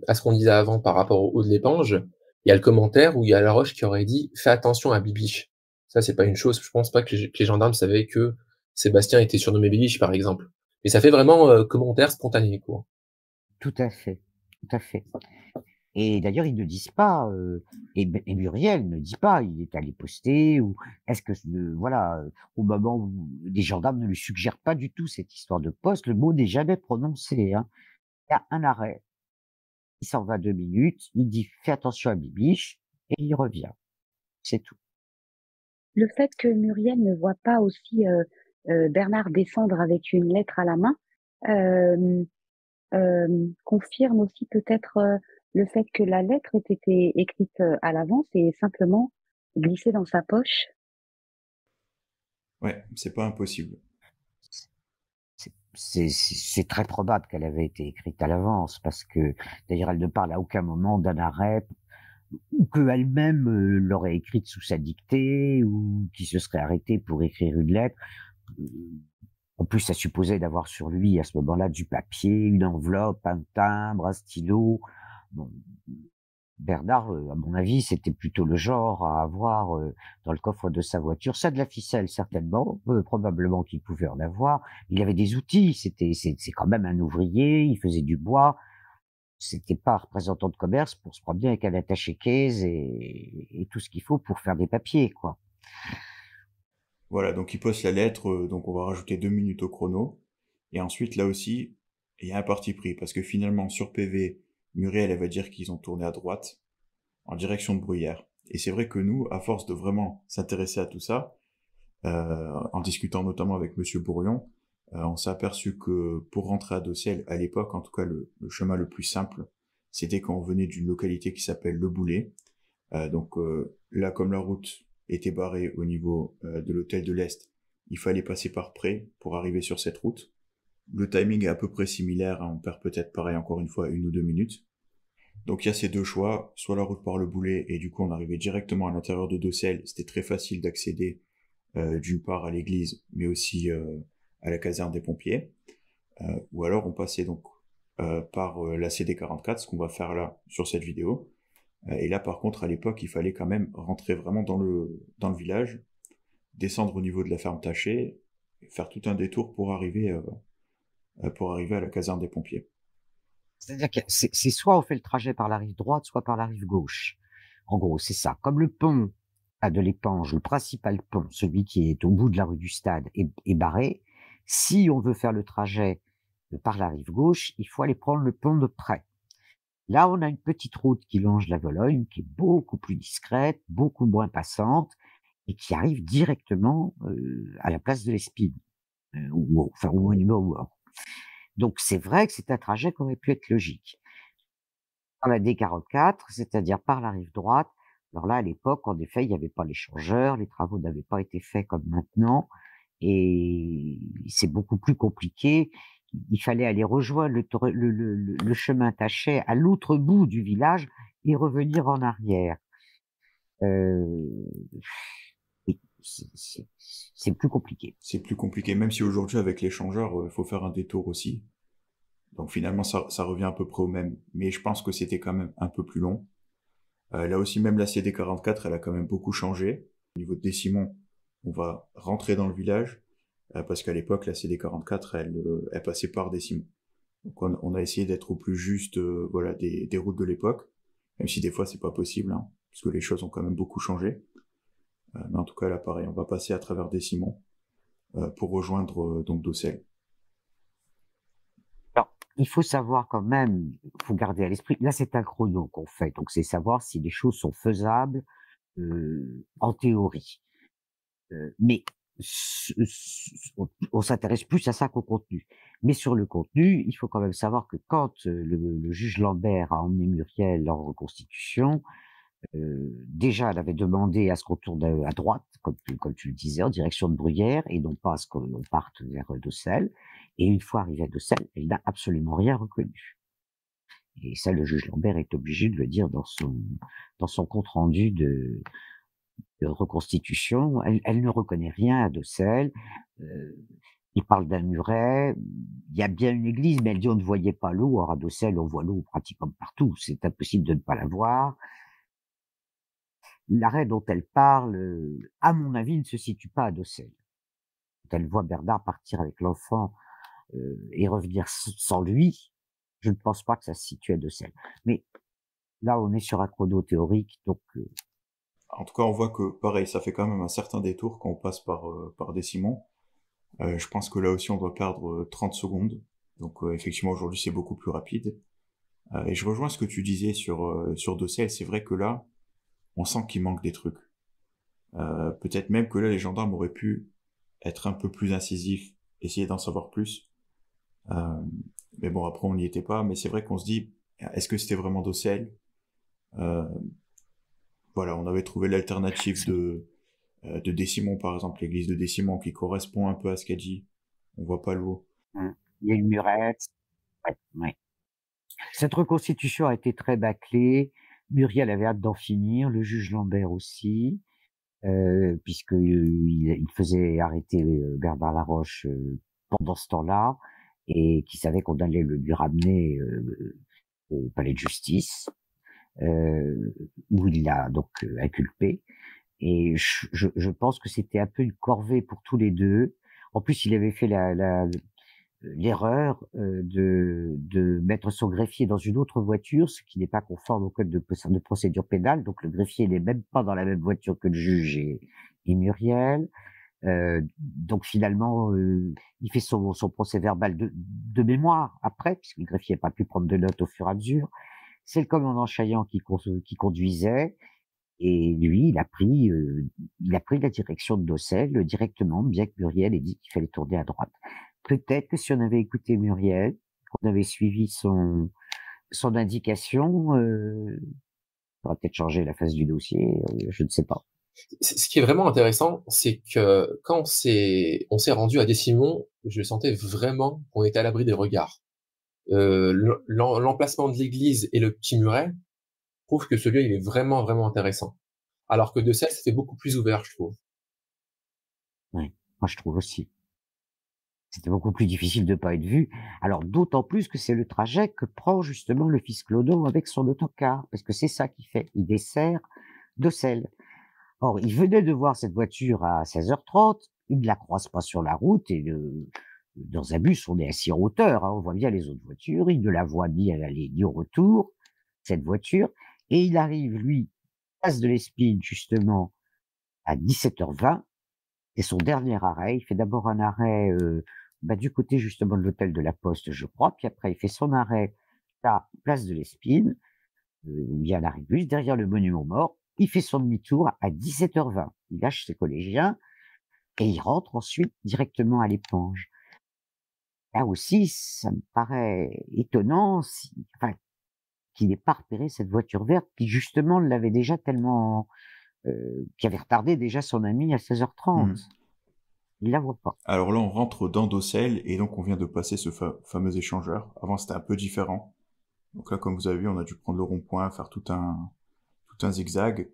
à ce qu'on disait avant par rapport au haut de l'éponge. Il y a le commentaire où il y a Laroche qui aurait dit fais attention à Bibiche. Ça, c'est pas une chose. Je pense pas que que les gendarmes savaient que Sébastien était surnommé Bibiche, par exemple. Mais ça fait vraiment commentaire spontané, quoi. Tout à fait, tout à fait. Et d'ailleurs, ils ne disent pas, et Muriel ne dit pas, il est allé poster ou est-ce que voilà, au moment où les gendarmes ne lui suggèrent pas du tout cette histoire de poste, le mot n'est jamais prononcé, hein. Il y a un arrêt, il s'en va 2 minutes, il dit: «Fais attention à Bibiche» et il revient. C'est tout. Le fait que Muriel ne voit pas aussi Bernard descendre avec une lettre à la main euh, confirme aussi peut-être le fait que la lettre ait été écrite à l'avance et simplement glissée dans sa poche. Ouais, c'est pas impossible. C'est très probable qu'elle avait été écrite à l'avance parce que d'ailleurs elle ne parle à aucun moment d'un arrêt ou qu'elle-même l'aurait écrite sous sa dictée ou qui se serait arrêtée pour écrire une lettre. Euh, En plus, ça supposait d'avoir sur lui à ce moment-là du papier, une enveloppe, un timbre, un stylo. Bon, Bernard, à mon avis, c'était plutôt le genre à avoir dans le coffre de sa voiture, ça de la ficelle certainement, probablement qu'il pouvait en avoir. Il avait des outils, c'est quand même un ouvrier, il faisait du bois. C'était pas un représentant de commerce pour se promener avec un attaché-caisse et tout ce qu'il faut pour faire des papiers, quoi. Voilà, donc il poste la lettre, donc on va rajouter 2 minutes au chrono. Et ensuite, là aussi, il y a un parti pris, parce que finalement, sur PV, Muriel, elle va dire qu'ils ont tourné à droite, en direction de Bruyères. Et c'est vrai que nous, à force de vraiment s'intéresser à tout ça, en discutant notamment avec Monsieur Bourrion, on s'est aperçu que pour rentrer à Docel, à l'époque, en tout cas, le chemin le plus simple, c'était quand on venait d'une localité qui s'appelle Le Boulet. Là, comme la route était barrée au niveau de l'hôtel de l'Est, il fallait passer par Pré pour arriver sur cette route. Le timing est à peu près similaire, hein, on perd peut-être pareil encore une fois 1 ou 2 minutes. Donc il y a ces deux choix, soit la route par le Boulet, et du coup on arrivait directement à l'intérieur de Docel, c'était très facile d'accéder d'une part à l'église, mais aussi à la caserne des pompiers, ou alors on passait donc par la CD44, ce qu'on va faire là sur cette vidéo. Et là, par contre, à l'époque, il fallait quand même rentrer vraiment dans le village, descendre au niveau de la ferme Taché, et faire tout un détour pour arriver à la caserne des pompiers. C'est-à-dire que c'est soit on fait le trajet par la rive droite, soit par la rive gauche. En gros, c'est ça. Comme le pont de l'Épange, le principal pont, celui qui est au bout de la rue du Stade, est barré, si on veut faire le trajet par la rive gauche, il faut aller prendre le pont de Près. Là, on a une petite route qui longe la Vologne, qui est beaucoup plus discrète, beaucoup moins passante, et qui arrive directement à la place de l'Espine, enfin au monument. Donc c'est vrai que c'est un trajet qui aurait pu être logique. Par la D44, c'est-à-dire par la rive droite, alors là, à l'époque, en effet, il n'y avait pas l'échangeur, les travaux n'avaient pas été faits comme maintenant, et c'est beaucoup plus compliqué. Il fallait aller rejoindre le chemin Tachet à l'autre bout du village et revenir en arrière. Oui, c'est plus compliqué. C'est plus compliqué, même si aujourd'hui, avec l'échangeur, il faut faire un détour aussi. Donc finalement, ça revient à peu près au même. Mais je pense que c'était quand même un peu plus long. Là aussi, même la CD44, elle a quand même beaucoup changé. Au niveau de Décimon, on va rentrer dans le village, parce qu'à l'époque, la CD44, elle passait par Décimon. Donc on a essayé d'être au plus juste voilà, des routes de l'époque, même si des fois c'est pas possible, hein, parce que les choses ont quand même beaucoup changé. Mais en tout cas là pareil, on va passer à travers Décimon pour rejoindre donc Docel. Alors, il faut savoir quand même, il faut garder à l'esprit, là c'est un chrono qu'on fait, donc c'est savoir si les choses sont faisables en théorie. Mais on s'intéresse plus à ça qu'au contenu. Mais sur le contenu, il faut quand même savoir que quand le juge Lambert a emmené Muriel en reconstitution, déjà, elle avait demandé à ce qu'on tourne à droite, comme tu le disais, en direction de Bruyères, et non pas à ce qu'on parte vers Docelles. Et une fois arrivée à Docelles, elle n'a absolument rien reconnu. Et ça, le juge Lambert est obligé de le dire dans son compte rendu de reconstitution. Elle ne reconnaît rien à Docelles. Il parle d'un muret. Il y a bien une église, mais elle dit on ne voyait pas l'eau. Or, à Docelles, on voit l'eau pratiquement partout. C'est impossible de ne pas la voir. L'arrêt dont elle parle, à mon avis, ne se situe pas à Docelles. Quand elle voit Bernard partir avec l'enfant et revenir sans lui, je ne pense pas que ça se situe à Docelles. Mais là, on est sur un chrono théorique, donc... En tout cas, on voit que, pareil, ça fait quand même un certain détour quand on passe par Décimon. Je pense que là aussi, on doit perdre 30 secondes. Donc, effectivement, aujourd'hui, c'est beaucoup plus rapide. Et je rejoins ce que tu disais sur Docelles. C'est vrai que là, on sent qu'il manque des trucs. Peut-être même que là, les gendarmes auraient pu être un peu plus incisifs, essayer d'en savoir plus. Mais bon, après, on n'y était pas. Mais c'est vrai qu'on se dit, est-ce que c'était vraiment Docelles? Voilà, on avait trouvé l'alternative de Décimon, par exemple, l'église de Décimon, qui correspond un peu à ce qu'elle dit. On voit pas l'eau. Il y a une murette. Ouais, ouais. Cette reconstitution a été très bâclée. Muriel avait hâte d'en finir, le juge Lambert aussi, puisque il faisait arrêter Bernard Laroche pendant ce temps-là, et qui savait qu'on allait le lui ramener au palais de justice, où il l'a donc inculpé. Et je pense que c'était un peu une corvée pour tous les deux. En plus, il avait fait l'erreur de mettre son greffier dans une autre voiture, ce qui n'est pas conforme au code de procédure pénale. Donc le greffier n'est même pas dans la même voiture que le juge et Muriel. Donc finalement, il fait son procès verbal de mémoire après, puisque le greffier n'a pas pu prendre de notes au fur et à mesure. C'est le commandant Chaillan qui conduisait. Et lui, il a pris la direction de Docelles directement, bien que Muriel ait dit qu'il fallait tourner à droite. Peut-être que si on avait écouté Muriel, qu'on avait suivi son indication, ça aurait peut-être changé la face du dossier, je ne sais pas. Ce qui est vraiment intéressant, c'est que quand on s'est rendu à Décimon, je sentais vraiment qu'on était à l'abri des regards. L'emplacement de l'église et le petit muret prouve que ce lieu, il est vraiment, vraiment intéressant. Alors que Docelles, c'était beaucoup plus ouvert, je trouve. Oui, moi je trouve aussi. C'était beaucoup plus difficile de pas être vu. Alors d'autant plus que c'est le trajet que prend justement le fils Clodo avec son autocar, parce que c'est ça qu'il fait. Il dessert Docelles. Or, il venait de voir cette voiture à 16h30, il ne la croise pas sur la route et dans un bus, on est assis en hauteur, hein, on voit bien les autres voitures, il ne la voit ni à l'aller ni au retour, cette voiture, et il arrive, lui, place de l'Espine, justement, à 17h20, c'est son dernier arrêt, il fait d'abord un arrêt du côté justement de l'hôtel de la Poste, je crois, puis après il fait son arrêt à place de l'Espine, où il y a un arrêt-bus, derrière le monument mort, il fait son demi-tour à 17h20, il lâche ses collégiens, et il rentre ensuite directement à l'Épange. Là aussi, ça me paraît étonnant, qu'il n'ait pas repéré cette voiture verte qui justement l'avait déjà tellement, qui avait retardé déjà son ami à 16h30. Il la voit pas. Alors là, on rentre dans Docelles et donc on vient de passer ce fameux échangeur. Avant, c'était un peu différent. Donc là, comme vous avez vu, on a dû prendre le rond-point, faire tout un zigzag,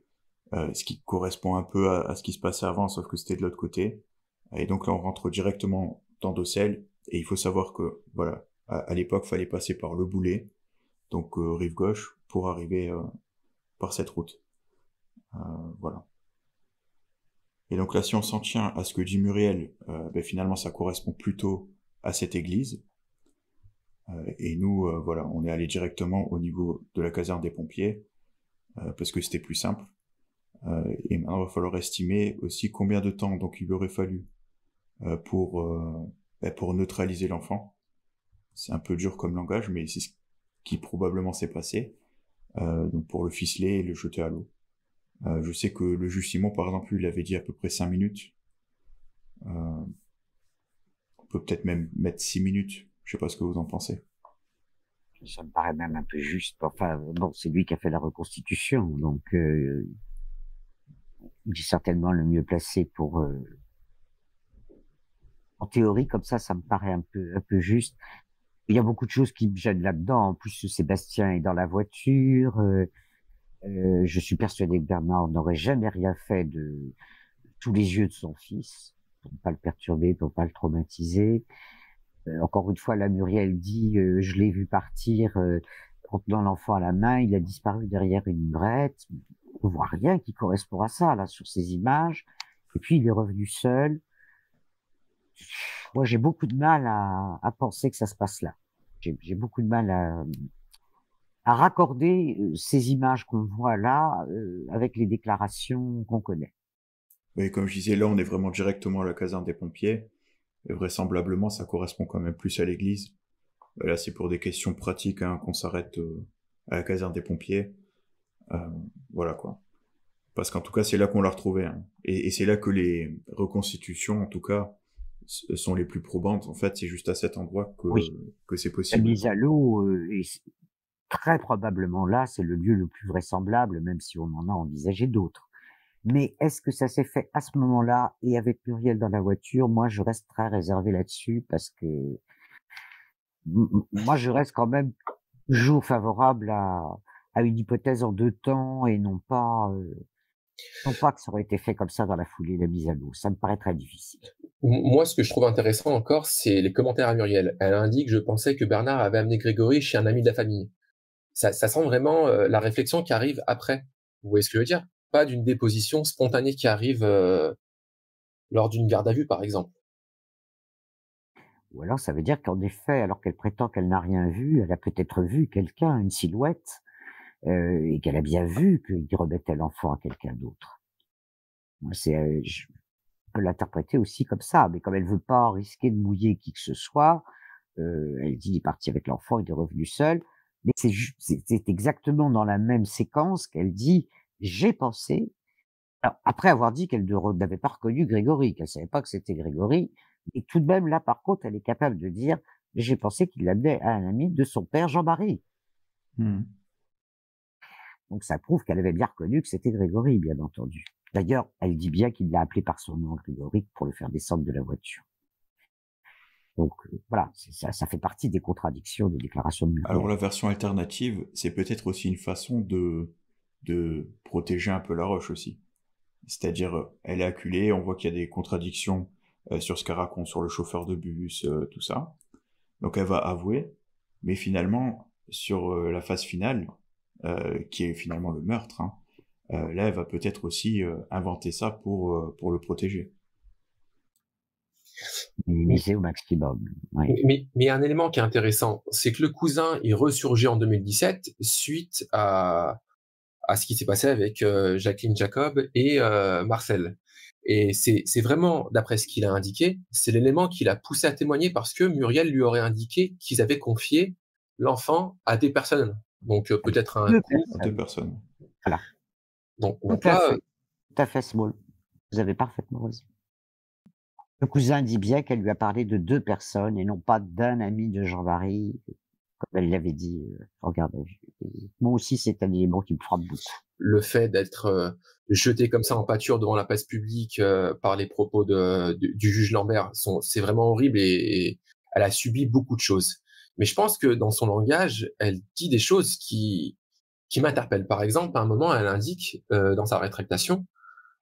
ce qui correspond un peu à ce qui se passait avant, sauf que c'était de l'autre côté. Et donc là, on rentre directement dans Docelles. Et il faut savoir que, voilà, à l'époque, fallait passer par le Boulet, donc rive gauche, pour arriver par cette route. Voilà. Et donc là, si on s'en tient à ce que dit Muriel, finalement, ça correspond plutôt à cette église. Et nous, voilà, on est allé directement au niveau de la caserne des pompiers, parce que c'était plus simple. Et maintenant, il va falloir estimer aussi combien de temps donc il aurait fallu pour neutraliser l'enfant. C'est un peu dur comme langage, mais c'est ce qui probablement s'est passé. Donc pour le ficeler et le jeter à l'eau. Je sais que le juge Simon, par exemple, il avait dit à peu près 5 minutes. On peut peut-être même mettre 6 minutes Je sais pas ce que vous en pensez. Ça me paraît même un peu juste. Enfin, bon, c'est lui qui a fait la reconstitution, donc il est certainement le mieux placé pour. En théorie, comme ça me paraît un peu juste. Il y a beaucoup de choses qui me gênent là-dedans. En plus, Sébastien est dans la voiture. Je suis persuadé que Bernard n'aurait jamais rien fait de tous les yeux de son fils, pour ne pas le perturber, pour ne pas le traumatiser. Encore une fois, la Muriel dit, je l'ai vu partir en tenant l'enfant à la main, il a disparu derrière une murette. On voit rien qui correspond à ça, là, sur ces images. Et puis, il est revenu seul. Moi, j'ai beaucoup de mal à penser que ça se passe là. J'ai beaucoup de mal à raccorder ces images qu'on voit là avec les déclarations qu'on connaît. Oui, comme je disais, là, on est vraiment directement à la caserne des pompiers. Et vraisemblablement, ça correspond quand même plus à l'église. Là, c'est pour des questions pratiques hein, qu'on s'arrête à la caserne des pompiers. Voilà quoi. Parce qu'en tout cas, c'est là qu'on l'a retrouvé. Hein. Et c'est là que les reconstitutions, en tout cas, sont les plus probantes. En fait, c'est juste à cet endroit que c'est La possible. mise à l'eau est très probablement là, c'est le lieu le plus vraisemblable, même si on en a envisagé d'autres. Mais est-ce que ça s'est fait à ce moment-là et avec Muriel dans la voiture? Moi, je reste très réservé là-dessus parce que moi, je reste quand même toujours favorable à une hypothèse en deux temps et non pas que ça aurait été fait comme ça dans la foulée, la mise à l'eau. Ça me paraît très difficile. Moi, ce que je trouve intéressant encore, c'est les commentaires à Muriel. Elle indique, je pensais que Bernard avait amené Grégory chez un ami de la famille. Ça sent vraiment la réflexion qui arrive après. Vous voyez ce que je veux dire? Pas d'une déposition spontanée qui arrive lors d'une garde à vue, par exemple. Ou alors, ça veut dire qu'en effet, alors qu'elle prétend qu'elle n'a rien vu, elle a peut-être vu quelqu'un, une silhouette, et qu'elle a bien vu qu'il remettait l'enfant à quelqu'un d'autre. Je peux l'interpréter aussi comme ça, mais comme elle veut pas risquer de mouiller qui que ce soit, elle dit il est parti avec l'enfant, il est revenu seul. Mais c'est exactement dans la même séquence qu'elle dit j'ai pensé. Alors, après avoir dit qu'elle n'avait pas reconnu Grégory, qu'elle savait pas que c'était Grégory, et tout de même là, par contre, elle est capable de dire j'ai pensé qu'il l'amenait à un ami de son père Jean-Marie. Donc ça prouve qu'elle avait bien reconnu que c'était Grégory, bien entendu. D'ailleurs, elle dit bien qu'il l'a appelé par son nom Grégory pour le faire descendre de la voiture. Donc voilà, ça fait partie des contradictions des déclarations de Muriel. Alors la version alternative, c'est peut-être aussi une façon de protéger un peu la roche aussi. C'est-à-dire, elle est acculée, on voit qu'il y a des contradictions sur ce qu'elle raconte sur le chauffeur de bus, tout ça. Donc elle va avouer, mais finalement, sur la phase finale, qui est finalement le meurtre, hein, là, elle va peut-être aussi inventer ça pour le protéger. Minimiser au maximum. Oui. Mais il y a un élément qui est intéressant, c'est que le cousin est ressurgi en 2017 suite à ce qui s'est passé avec Jacqueline Jacob et Marcel. Et c'est vraiment, d'après ce qu'il a indiqué, c'est l'élément qui l'a poussé à témoigner parce que Muriel lui aurait indiqué qu'ils avaient confié l'enfant à des personnes. Donc peut-être à un couple. Deux personnes. Voilà. Donc Tout à fait, Small. Vous avez parfaitement raison. Le cousin dit bien qu'elle lui a parlé de deux personnes et non pas d'un ami de Jean-Marie, comme elle l'avait dit en garde à vue. Moi aussi, c'est un élément qui me frappe beaucoup. Le fait d'être jeté comme ça en pâture devant la place publique par les propos du juge Lambert, c'est vraiment horrible et elle a subi beaucoup de choses. Mais je pense que dans son langage, elle dit des choses qui m'interpellent. Par exemple, à un moment, elle indique dans sa rétractation,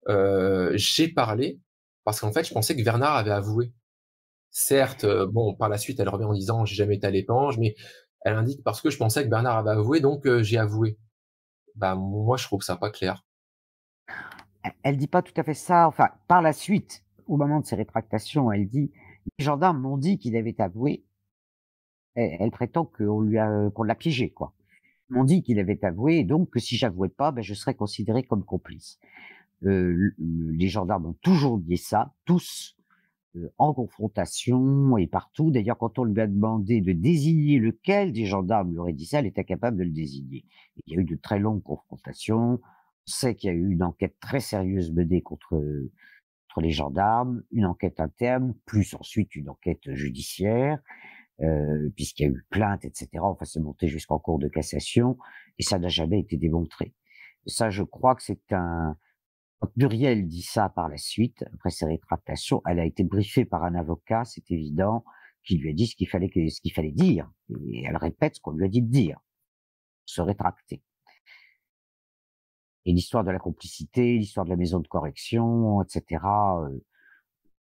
j'ai parlé parce qu'en fait, je pensais que Bernard avait avoué. Certes, bon, par la suite, elle revient en disant j'ai jamais été à l'épange, mais elle indique parce que je pensais que Bernard avait avoué, donc j'ai avoué. Bah moi, je trouve ça pas clair. Elle dit pas tout à fait ça. Enfin, par la suite, au moment de ses rétractations, elle dit les gendarmes m'ont dit qu'il avait avoué. Elle prétend qu'on l'a piégé, quoi. Ils m'ont dit qu'il avait avoué, et donc que si j'avouais pas, ben je serais considéré comme complice. Les gendarmes ont toujours dit ça, tous, en confrontation et partout. D'ailleurs, quand on lui a demandé de désigner lequel des gendarmes lui aurait dit ça, elle était incapable de le désigner. Il y a eu de très longues confrontations. On sait qu'il y a eu une enquête très sérieuse menée contre les gendarmes, une enquête interne, plus ensuite une enquête judiciaire. puisqu'il y a eu plainte, etc. Enfin, c'est monté jusqu'en cour de cassation, et ça n'a jamais été démontré. Ça, je crois que c'est un... Quand Muriel dit ça par la suite, après ses rétractations, elle a été briefée par un avocat, c'est évident, qui lui a dit ce qu'il fallait dire. Et elle répète ce qu'on lui a dit de dire. Se rétracter. Et l'histoire de la complicité, l'histoire de la maison de correction, etc.,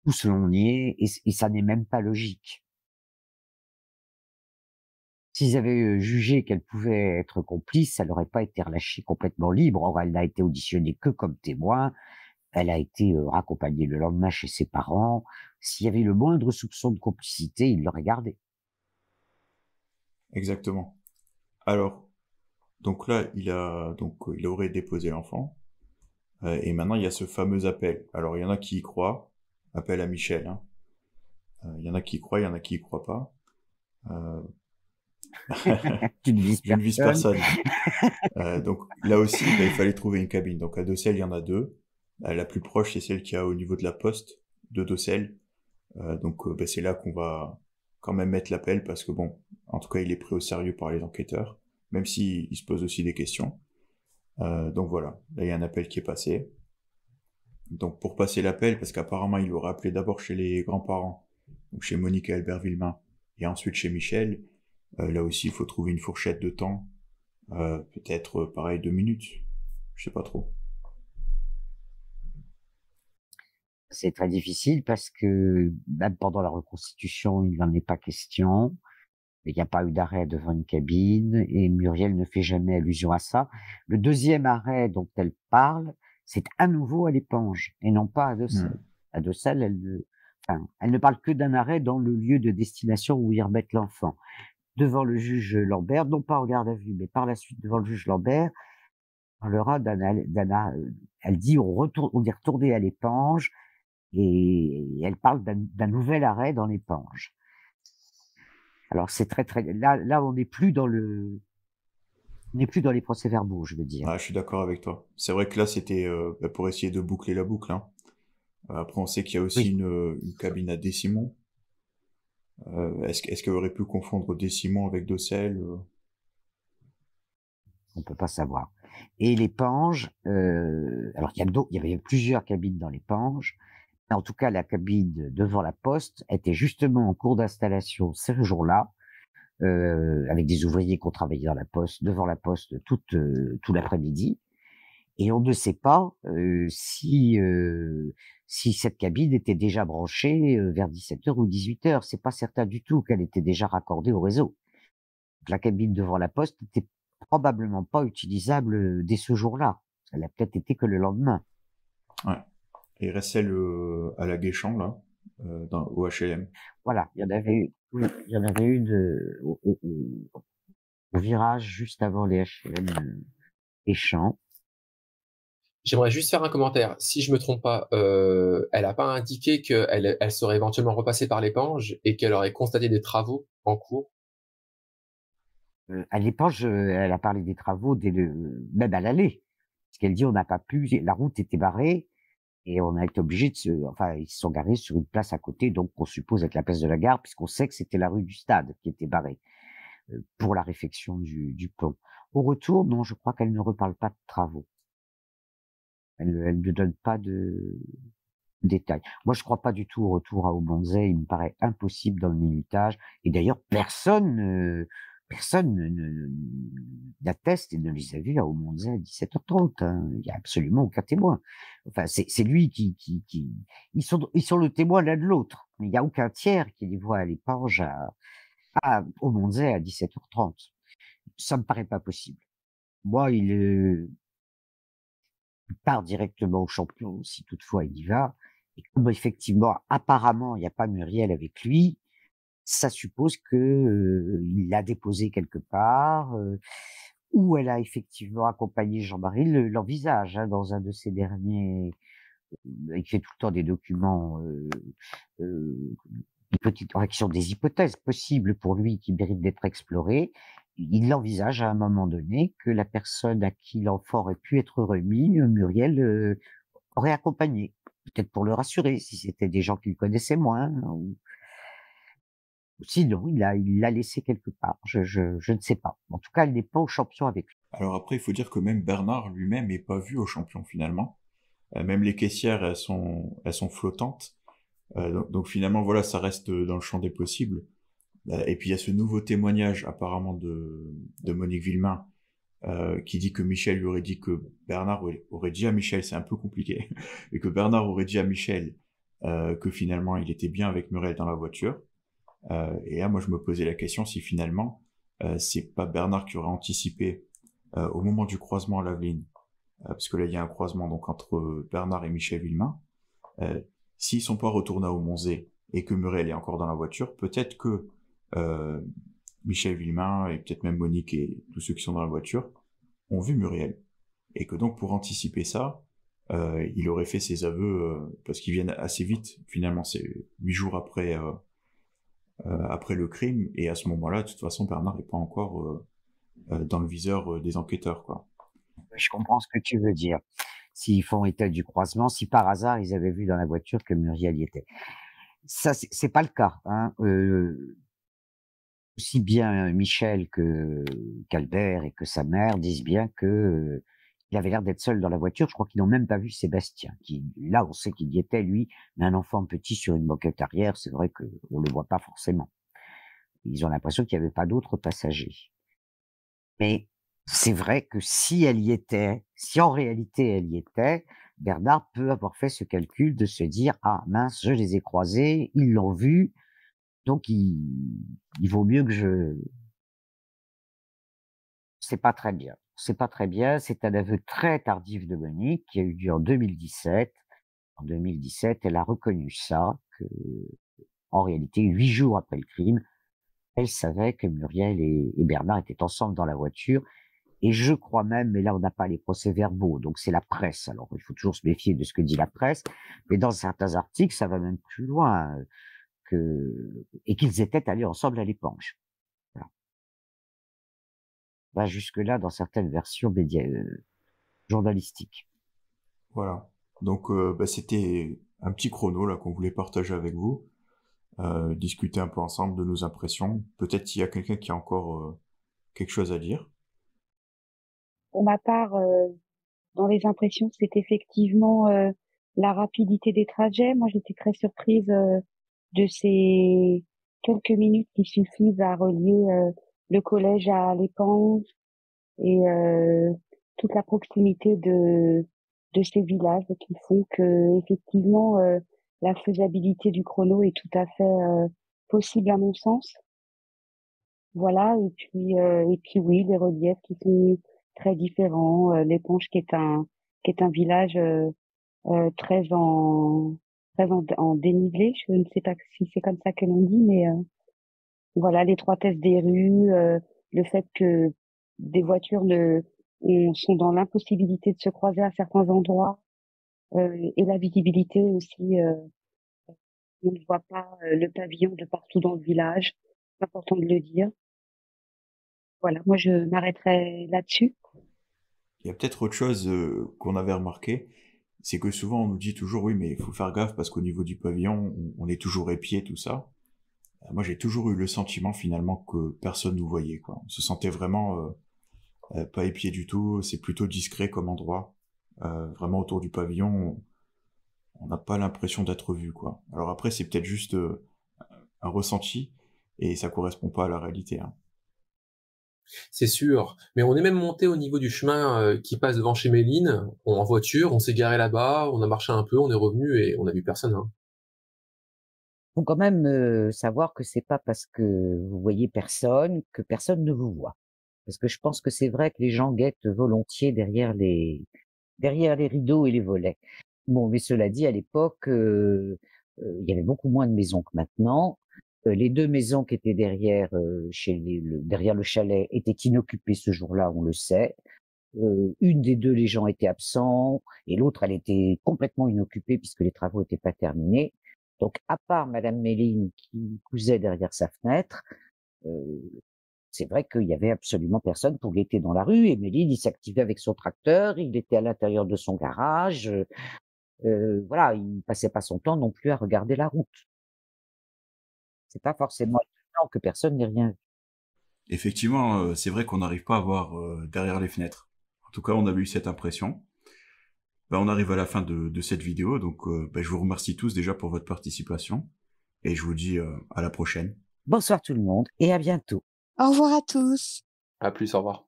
tout se l'on nié, et ça n'est même pas logique. S'ils avaient jugé qu'elle pouvait être complice, elle n'aurait pas été relâchée complètement libre. Or, elle n'a été auditionnée que comme témoin. Elle a été raccompagnée le lendemain chez ses parents. S'il y avait le moindre soupçon de complicité, ils l'auraient gardée. Exactement. Alors, donc là, il aurait déposé l'enfant. Et maintenant, il y a ce fameux appel. Alors, il y en a qui y croient. Appel à Michel, hein. Il y en a qui y croient, il y en a qui y croient pas. Tu ne vises Je ne vise personne. personne. Donc là aussi, il fallait trouver une cabine. Donc à Docelles, il y en a deux. La plus proche, c'est celle qui a au niveau de la poste de Docelles. C'est là qu'on va quand même mettre l'appel parce que bon, en tout cas, il est pris au sérieux par les enquêteurs, même s'il se pose aussi des questions. Donc voilà, là il y a un appel qui est passé. Donc pour passer l'appel, parce qu'apparemment il aurait appelé d'abord chez les grands-parents, donc chez Monique et Albert Villemain, et ensuite chez Michel. Là aussi, il faut trouver une fourchette de temps. Peut-être pareil 2 minutes. Je sais pas trop. C'est très difficile parce que même pendant la reconstitution, il n'en est pas question. Il n'y a pas eu d'arrêt devant une cabine et Muriel ne fait jamais allusion à ça. Le deuxième arrêt dont elle parle, c'est à nouveau à l'Épange et non pas à Docelles. À Docelles, elle ne parle que d'un arrêt dans le lieu de destination où ils remettent l'enfant. Devant le juge Lambert, non pas en garde à vue, mais par la suite devant le juge Lambert, elle dit on est retourné à l'Épange et elle parle d'un nouvel arrêt dans l'Épange. Alors c'est très là on n'est plus dans les procès-verbaux, je veux dire. Ah, je suis d'accord avec toi. C'est vrai que là c'était pour essayer de boucler la boucle, hein. Après on sait qu'il y a aussi une cabine à Décimon. Est-ce qu'elle aurait pu confondre Décimon avec Docelles? On peut pas savoir. Et l'Épange, alors il y avait plusieurs cabines dans l'Épange. En tout cas, la cabine devant la poste était justement en cours d'installation ce jour-là, avec des ouvriers qui ont travaillé dans la poste, devant la poste tout l'après-midi. Et on ne sait pas si cette cabine était déjà branchée vers 17h ou 18h. C'est pas certain du tout qu'elle était déjà raccordée au réseau. Donc, la cabine devant la poste n'était probablement pas utilisable dès ce jour-là. Elle a peut-être été que le lendemain. Ouais. Et il reste celle à la Guéchamp, là, au HLM. Voilà, il y en avait une au virage juste avant les HLM et Champs. J'aimerais juste faire un commentaire. Si je me trompe pas, elle a pas indiqué qu'elle serait éventuellement repassée par l'Épange et qu'elle aurait constaté des travaux en cours? À l'Épange, elle a parlé des travaux même à l'aller. Parce qu'elle dit on n'a pas pu, la route était barrée et on a été obligé ils se sont garés sur une place à côté, donc on suppose être la place de la gare, puisqu'on sait que c'était la rue du Stade qui était barrée pour la réfection du pont. Au retour, non, je crois qu'elle ne reparle pas de travaux. Elle ne donne pas de détails. Moi, je crois pas du tout au retour à Aumontzey. Il me paraît impossible dans le minutage. Et d'ailleurs, personne n'atteste et ne les a vus à Aumontzey à 17h30. Hein. Il y a absolument aucun témoin. Enfin, c'est lui ils sont le témoin l'un de l'autre. Mais il y a aucun tiers qui les voit à l'Épange à Aumontzey à 17h30. Ça me paraît pas possible. Moi, il part directement au champion, si toutefois il y va. Et comme effectivement, apparemment, il n'y a pas Muriel avec lui, ça suppose que il l'a déposé quelque part, ou elle a effectivement accompagné Jean-Marie, l'envisage, hein, dans un de ses derniers. Il fait tout le temps des documents, une petite correction des hypothèses possibles pour lui qui méritent d'être explorées. Il envisage à un moment donné que la personne à qui l'enfant aurait pu être remis, Muriel, aurait accompagné. Peut-être pour le rassurer, si c'était des gens qu'il connaissait moins. Sinon, il l'a laissé quelque part. Je ne sais pas. En tout cas, elle n'est pas au champion avec lui. Alors après, il faut dire que même Bernard lui-même est pas vu au champion finalement. Même les caissières, elles sont flottantes. Donc finalement, voilà, ça reste dans le champ des possibles. Et puis il y a ce nouveau témoignage apparemment de Monique Villemain qui dit que Michel lui aurait dit que Bernard aurait dit à Michel, c'est un peu compliqué, et que Bernard aurait dit à Michel que finalement il était bien avec Muriel dans la voiture. Et là, moi, je me posais la question si finalement c'est pas Bernard qui aurait anticipé au moment du croisement à l'Aveline, parce que là il y a un croisement donc entre Bernard et Michel Villemain. Euh, S'ils sont pas retournés au Monzé et que Muriel est encore dans la voiture, peut-être que euh, Michel Villemain et peut-être même Monique et tous ceux qui sont dans la voiture ont vu Muriel. Et que donc pour anticiper ça, il aurait fait ses aveux, parce qu'ils viennent assez vite, finalement c'est 8 jours après le crime, et à ce moment-là, de toute façon, Bernard n'est pas encore dans le viseur des enquêteurs, quoi. Je comprends ce que tu veux dire. S'ils font état du croisement, si par hasard ils avaient vu dans la voiture que Muriel y était. Ça, c'est pas le cas, hein. Aussi bien Michel que qu'Albert et que sa mère disent bien que, il avait l'air d'être seul dans la voiture. Je crois qu'ils n'ont même pas vu Sébastien, qui là, on sait qu'il y était lui, mais un enfant petit sur une moquette arrière, c'est vrai qu'on le voit pas forcément. Ils ont l'impression qu'il y avait pas d'autres passagers. Mais c'est vrai que si elle y était, si en réalité elle y était, Bernard peut avoir fait ce calcul de se dire: «Ah mince, je les ai croisés, ils l'ont vu, donc il vaut mieux que je». C'est pas très bien. C'est pas très bien. C'est un aveu très tardif de Monique qui a eu lieu en 2017. En 2017, elle a reconnu ça, que, en réalité, 8 jours après le crime, elle savait que Muriel et Bernard étaient ensemble dans la voiture. Et je crois même, mais là on n'a pas les procès-verbaux, donc c'est la presse. Alors il faut toujours se méfier de ce que dit la presse, mais dans certains articles, ça va même plus loin, et qu'ils étaient allés ensemble à l'épanche. Voilà. Va jusque-là dans certaines versions journalistiques. Voilà. Donc c'était un petit chrono là qu'on voulait partager avec vous, discuter un peu ensemble de nos impressions. Peut-être s'il y a quelqu'un qui a encore quelque chose à dire. Pour ma part, dans les impressions, c'est effectivement la rapidité des trajets. Moi, j'étais très surprise de ces quelques minutes qui suffisent à relier le collège à l'Épange et toute la proximité de ces villages qui font que effectivement la faisabilité du chrono est tout à fait possible à mon sens. Voilà, et puis oui, les reliefs qui sont très différents. L'Épanche qui est un village très en dénivelé. Je ne sais pas si c'est comme ça que l'on dit, mais voilà, l'étroitesse des rues, le fait que des voitures sont dans l'impossibilité de se croiser à certains endroits, et la visibilité aussi. On ne voit pas le pavillon de partout dans le village. C'est important de le dire. Voilà, moi je m'arrêterai là-dessus. Il y a peut-être autre chose qu'on avait remarqué, c'est que souvent on nous dit toujours oui mais il faut faire gaffe parce qu'au niveau du pavillon on est toujours épié tout ça. Moi j'ai toujours eu le sentiment finalement que personne nous voyait quoi. On se sentait vraiment pas épié du tout, c'est plutôt discret comme endroit. Vraiment autour du pavillon, on n'a pas l'impression d'être vu quoi. Alors après c'est peut-être juste un ressenti et ça correspond pas à la réalité, hein. C'est sûr, mais on est même monté au niveau du chemin qui passe devant chez Méline, en voiture, on s'est garé là-bas, on a marché un peu, on est revenu et on a vu personne, hein. Faut quand même savoir que c'est pas parce que vous voyez personne que personne ne vous voit. Parce que je pense que c'est vrai que les gens guettent volontiers derrière les rideaux et les volets. Bon, mais cela dit, à l'époque, il y avait beaucoup moins de maisons que maintenant. Les 2 maisons qui étaient derrière, derrière le chalet étaient inoccupées ce jour-là, on le sait. Une des 2, les gens étaient absents et l'autre, elle était complètement inoccupée puisque les travaux étaient pas terminés. Donc à part madame Méline qui cousait derrière sa fenêtre, heu, c'est vrai qu'il y avait absolument personne pour guetter dans la rue et Méline, il s'activait avec son tracteur, il était à l'intérieur de son garage, voilà, il passait pas son temps non plus à regarder la route. C'est pas forcément Non, que personne n'ait rien vu. Effectivement, c'est vrai qu'on n'arrive pas à voir, derrière les fenêtres. En tout cas, on avait eu cette impression. Bah, on arrive à la fin de cette vidéo, donc bah, je vous remercie tous déjà pour votre participation et je vous dis, à la prochaine. Bonsoir tout le monde et à bientôt. Au revoir à tous. À plus, au revoir.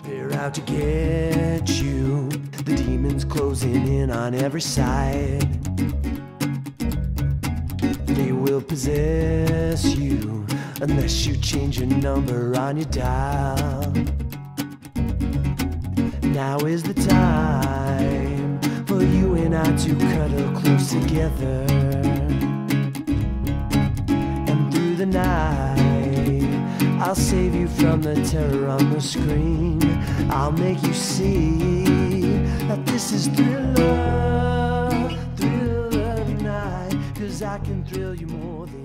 They're out to get you. The demons closing in on every side. They will possess you unless you change your number on your dial. Now is the time for you and I to cuddle close together. And through the night, I'll save you from the terror on the screen. I'll make you see that this is thriller night. 'Cause I can thrill you more than